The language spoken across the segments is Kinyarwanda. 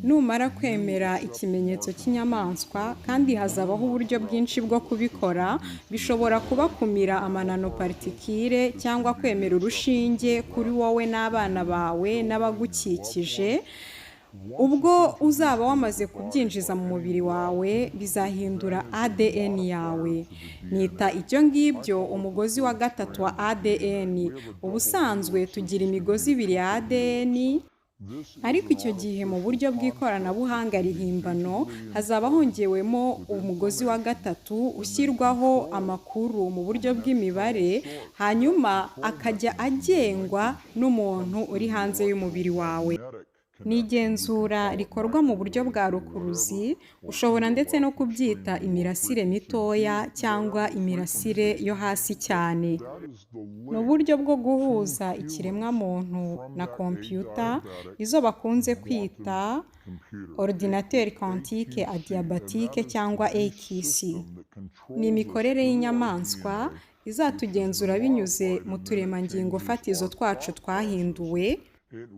Numara kwemera ikimenyetso cy'inyamaswa kandi hazabaho uburyo bwinshi bwo kubikora, bishobora kuba kumira amananopartikile cyangwa kwemera urushinge kuri wowe n'abana bawe n'abagukikije. Ubwo uzaba wamaze kubyinjiza mu mubiri wawe, bizahindura ADN yawe. Nita ibyo ngibyo umugozi wa gatatu wa ADN. Ubusanzwe tugira imigozi ibiri ya ADN, ariko icyo gihe mu buryo bw'ikoranabuhanga rihimbano hazaba hongewemo umugozi wa gatatu ushyirwaho amakuru mu buryo bw'imibare, hanyuma akajya agengwa n'umuntu uri hanze y'umubiri wawe. Ni igenzura rikorwa mu buryo bwa rukuruzi, ushobora ndetse no kubyita imirasire mitoya cyangwa imirasire yo hasi cyane. Ni uburyo bwo guhuza ikiremwamuntu na kompiyuta, izo bakunze kwita ordinateur quantique adiabatique cyangwa AQC. Ni imikorere y'inyamaswa izatugenzura binyuze mu turemangingo fatizo twacu twahinduwe,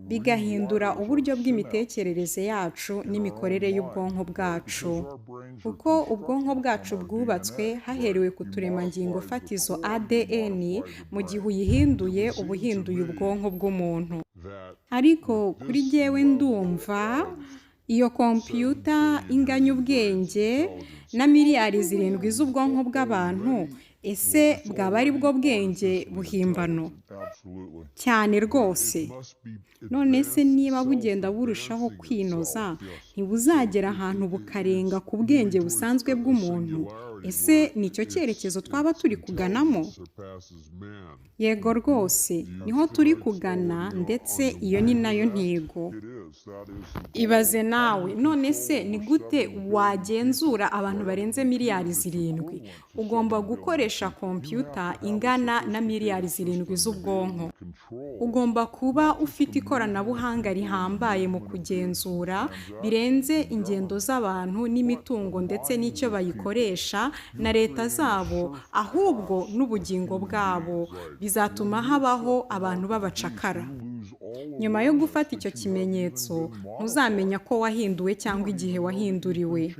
bigahindura uburyo bw'imitekerereze yacu n'imikorere y'ubwonko bwacu. Kuko ubwonko bwacu bwubatswe haherewe ku turemangingo fatizo ADN, mu gihe uyihinduye uba uhinduye ubwonko bw'umuntu. Ariko kuri jyewe ndumva iyo kompiyuta inganya ubwenge na miliyari 7 z'ubwonko bw'abantu, ese bwaba ari bwo bwenge buhimbano? Cyane rwose. None se niba bugenda burushaho kwinoza, ntibuzagera ahantu bukarenga ku bwenge busanzwe bw'umuntu? Ese nicyo cyerekezo twaba turi kuganamo? Yego rwose, niho turi kugana, ndetse iyo ni nayo ntego. Ibaze nawe, none se ni gute wagenzura abantu barenze miliyari 7? Ugomba gukoresha kompiyuta ingana na miliyari 7 z'ubwonko. Ugomba kuba ufite ikoranabuhanga rihambaye mu kugenzura, birenze ingendo z'abantu n'imitungo ndetse n'icyo bayikoresha na leta zabo, ahubwo n'ubugingo bwabo. Bizatuma habaho abantu b'abacakara. Nyuma yo gufata icyo kimenyetso, ntuzamenya ko wahinduwe cyangwa igihe wahinduriwe.